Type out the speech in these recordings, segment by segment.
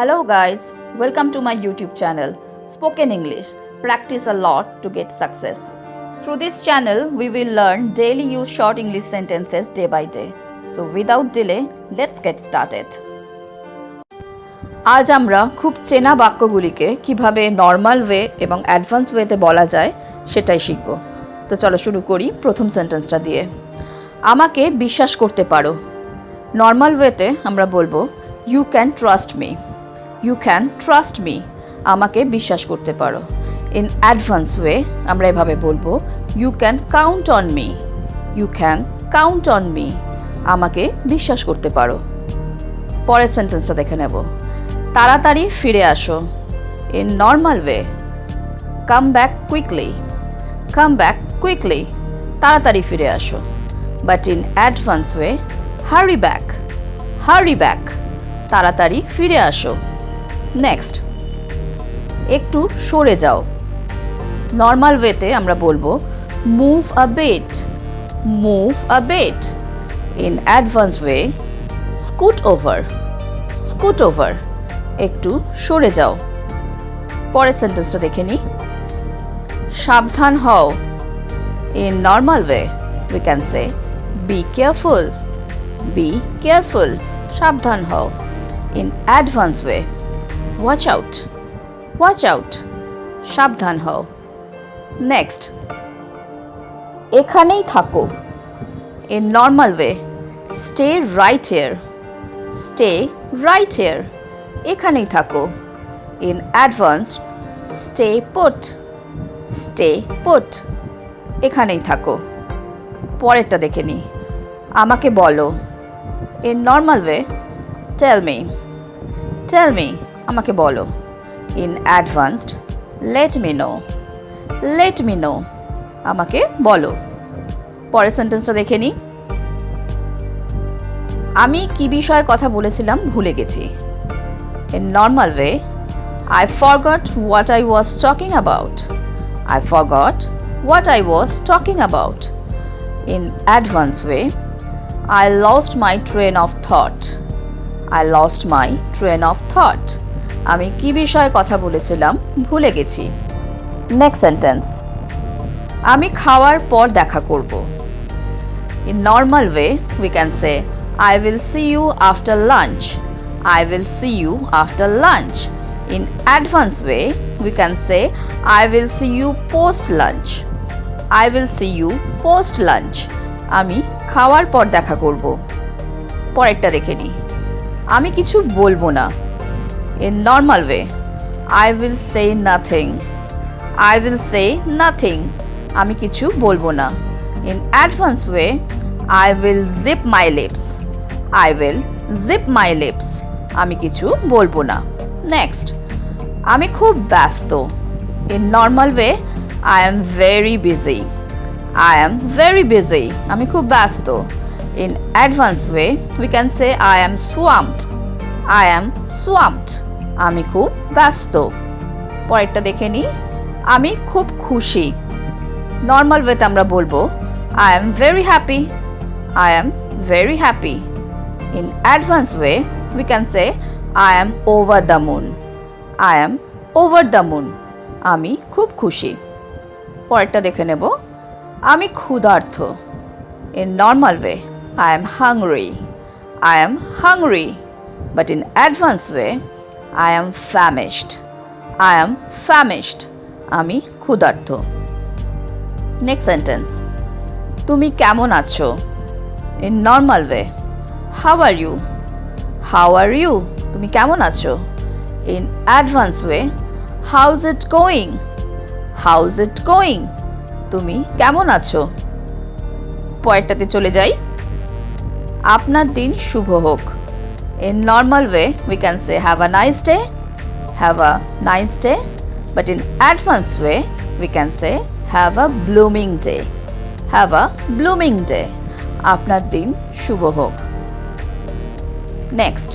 Hello guys, welcome to my YouTube channel Spoken English. Practice a lot to get success. Through this channel, we will learn daily use short English sentences day by day. So without delay, let's get started. আজ আমরা খুব চেনা বাক্যগুলিকে কিভাবে normal way এবং advance ওয়েতে বলা যায় সেটাই শিখব। তো চলো শুরু করি প্রথম সেন্টেন্সটা দিয়ে। আমাকে বিশ্বাস করতে পারো। নর্মাল ওয়েতে আমরা বলবো you can trust me. You can trust me, আমাকে বিশ্বাস করতে পারো। ইন অ্যাডভান্স ওয়ে আমরা এভাবে বলবো you can count on me. You can count on me, আমাকে বিশ্বাস করতে পারো। পরের সেন্টেন্সটা দেখে নেব। তাড়াতাড়ি ফিরে আসো। In normal way come back quickly. Come back quickly, তাড়াতাড়ি ফিরে আসো। But in advance way hurry back. Hurry back, তাড়াতাড়ি ফিরে আসো। নেক্সট, একটু সরে যাও। নর্মাল ওয়েতে আমরা বলবো move a bit. Move a bit. In advance way scoot over. Scoot over, একটু সরে যাও। পরের সেন্টেন্সটা দেখে নিই। সাবধান হও। In normal way we can say be careful. Be careful, সাবধান হও। In advance way watch out. Watch out, সাবধান হও। নেক্সট, এখানেই থাকো। In normal way stay right here. Stay right here, এখানেই থাকো। In advance stay put. Stay put, এখানেই থাকো। পরেরটা দেখে নিই। আমাকে বলো। In normal way tell me. Tell me, আমাকে বলো। In advanced let me know. Let me know, আমাকে বলো। পরের সেন্টেন্সটা দেখে নিই। আমি কি বিষয়ে কথা বলেছিলাম ভুলে গেছি। In normal way I forgot what I was talking about. I forgot what I was talking about. In advance way, I lost my train of thought. I lost my train of thought. আমি কি বিষয়ে কথা বলেছিলাম ভুলে গেছি। Next sentence, আমি খাওয়ার পর দেখা করব। In normal way, we can say I will see you after lunch. I will see you after lunch. In advance way, we can say I will see you post lunch. I will see you post lunch. আমি খাওয়ার পর দেখা করব। পরেরটা দেখে নিই। আমি কিছু বলবো না। In normal way, I will say nothing. I will say nothing. আমি কিছু বলবো না। In advance way, I will zip my lips. I will zip my lips. আমি কিছু বলবো না। নেক্সট, আমি খুব ব্যস্ত। In normal way I am very busy. I am very busy, আমি খুব ব্যস্ত। In advance way we can say I am swamped. I am swamped, আমি খুব ব্যস্ত। পরেরটা দেখে নিই। আমি খুব খুশি। নর্মাল ওয়েতে আমরা বলবো I am very happy. I am very happy. In advance way we can say I M over the moon. I am over the moon, আমি খুব খুশি। পরেরটা দেখে নেব। আমি ক্ষুধার্ত। In normal way, I am hungry. I am hungry. But in advance way, I am famished. I am famished. আমি ক্ষুধার্ত। নেক্সট সেন্টেন্স, তুমি কেমন আছো? In normal way, how are you? How are you? তুমি কেমন আছো? In advance way, how's it going? How's it going? তুমি কেমন আছো? পরেরটাতে চলে যাই। আপনার দিন শুভ হোক। In normal way, we can say have a nice day. Have a nice day. But in advance way, we can say have a blooming day. Have a blooming day. আপনার দিন শুভ হোক। নেক্সট,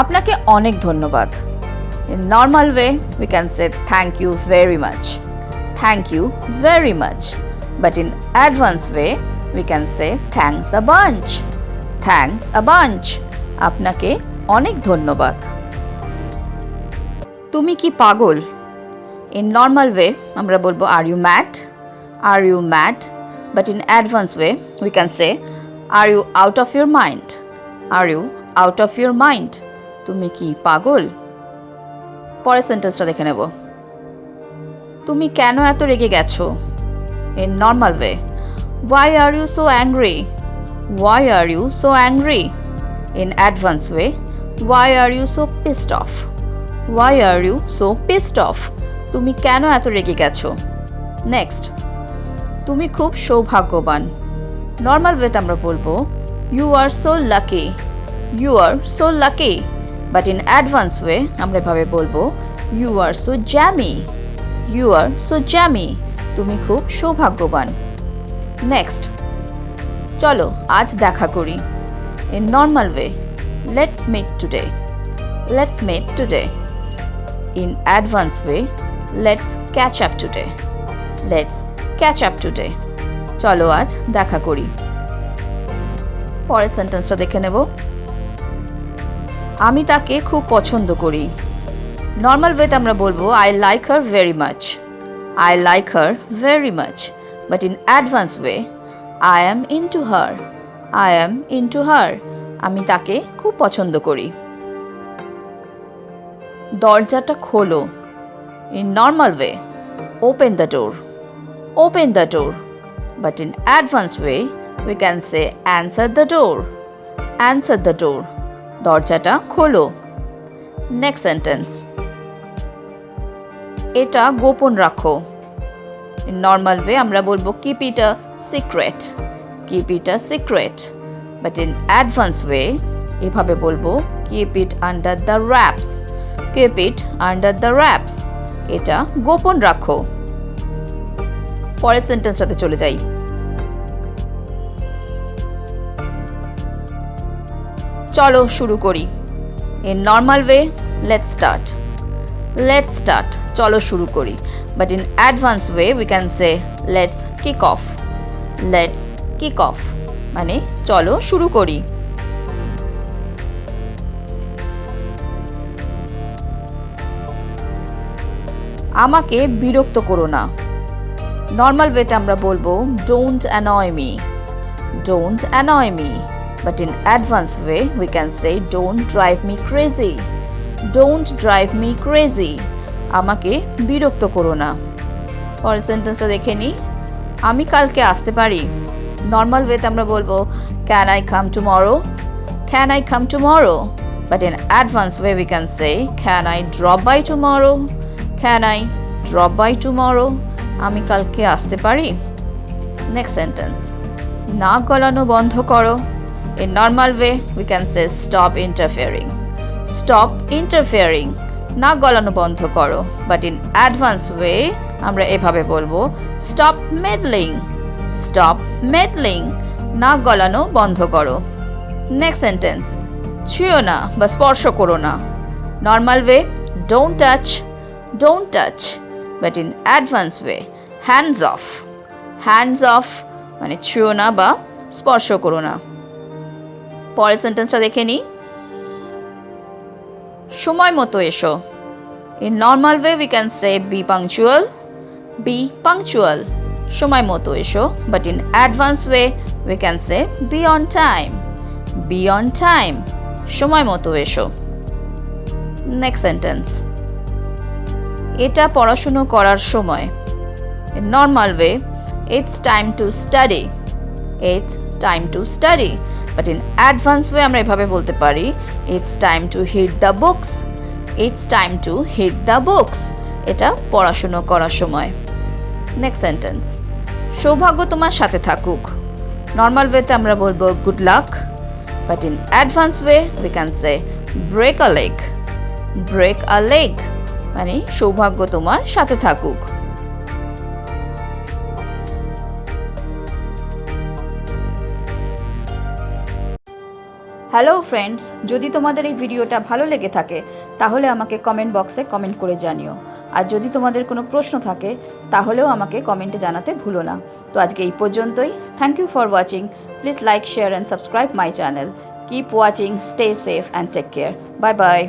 আপনাকে অনেক ধন্যবাদ। In normal way, we can say thank you very much. Thank you very much. But in advance way, we can say thanks a bunch. Thanks a bunch. আপনাকে অনেক ধন্যবাদ। তুমি কি পাগল? In normal way আমরা বলবো are you mad? Are you mad? But in advanced way we can say are you out of your mind? Are you out of your mind? তুমি কি পাগল? পরের সেন্টেন্সটা দেখে নেব। তুমি কেন এত রেগে গেছো? In normal way why are you so angry? Why are you so angry? In advanced way why are you so pissed off? Why are you so pissed off? তুমি কেন এত রেগে গেছো? নেক্সট, তুমি খুব সৌভাগ্যবান। নর্মাল ওয়েতে আমরা বলবো you are so lucky. You are so lucky. But in advance way আমরা এভাবে বলবো you are so jammy. You are so jammy. তুমি খুব সৌভাগ্যবান। নেক্সট, চলো আজ দেখা করি। In normal way let's meet today. Let's meet today. In advance way let's catch up today. Let's catch up today. চলো আজ দেখা করি। পরের সেন্টেন্সটা দেখে নেব। আমি তাকে খুব পছন্দ করি। নর্মাল ওয়েতে আমরা বলবো I like her very much. I like her very much. But in advance way I am into her. I am into her. আমি তাকে খুব পছন্দ করি। দরজাটা খোলো। In normal way open the door. Open the door. But in advanced way we can say answer the door. Answer the door. দরজাটা খোলো। Next sentence, এটা গোপন রাখো। In normal way আমরা বলবো keep it a secret. Keep it a secret. But in advanced way এভাবে বলবো keep it under the wraps. Keep it under the wraps. এটা গোপন রাখো। পরের সেন্টেন্সটাতে চলে যাই। চলো শুরু করি। In normal way let's start. Let's start. চলো শুরু করি। But in advance way we can say let's kick off. Let's kick off মানে চলো শুরু করি। আমাকে বিরক্ত করো না। নর্মাল ওয়েতে আমরা বলবো don't annoy me. Don't annoy me. But in advance way we can say don't drive me crazy. Don't drive me crazy. আমাকে বিরক্ত করো না। পরের সেন্টেন্সটা দেখে নিই। আমি কালকে আসতে পারি। নর্মাল ওয়েতে আমরা বলবো can I come tomorrow. Can I come tomorrow. But in advance way we can say can I drop by tomorrow. Can I drop by tomorrow? আমি কালকে আসতে পারি। নেক্সট সেন্টেন্স, নাক গলানো বন্ধ করো। In normal way we can say stop interfering. Stop interfering. নাক গলানো বন্ধ করো। But in advanced way আমরা এভাবে বলবো stop meddling. Stop meddling. নাক গলানো বন্ধ করো। নেক্সট সেন্টেন্স, ছুঁয়ো না বা স্পর্শ করো না। Normal way don't touch. Don't touch. But in advanced way hands off. Hands off মানে ছুঁয়ো না বা স্পর্শ করো না। পরের সেন্টেন্সটা দেখে নিই। সময় মতো এসো। In normal way we can say be punctual. Be punctual. সময় মতো এসো। But in advanced way we can say be on time. Be on time. সময় মতো এসো। নেক্সট সেন্টেন্স, এটা পড়াশুনো করার সময়। In normal way it's time to study. It's time to study. But in advanced way আমরা এভাবে বলতে পারি it's time to hit the books. It's time to hit the books. এটা পড়াশুনো করার সময়। নেক্সট সেন্টেন্স, সৌভাগ্য তোমার সাথে থাকুক। নর্মাল ওয়েতে আমরা বলবো good luck. But in advanced way we can say break a leg. Break a leg মানে সৌভাগ্য তোমার সাথে থাকুক। হ্যালো ফ্রেন্ডস, যদি তোমাদের এই ভিডিওটা ভালো লেগে থাকে তাহলে আমাকে কমেন্ট বক্সে কমেন্ট করে জানিও। আর যদি তোমাদের কোনো প্রশ্ন থাকে তাহলেও আমাকে কমেন্টে জানাতে ভুলো না। তো আজকে এই পর্যন্তই। Thank you for watching. Please like, share and subscribe my channel. Keep watching, stay safe and take care. Bye by.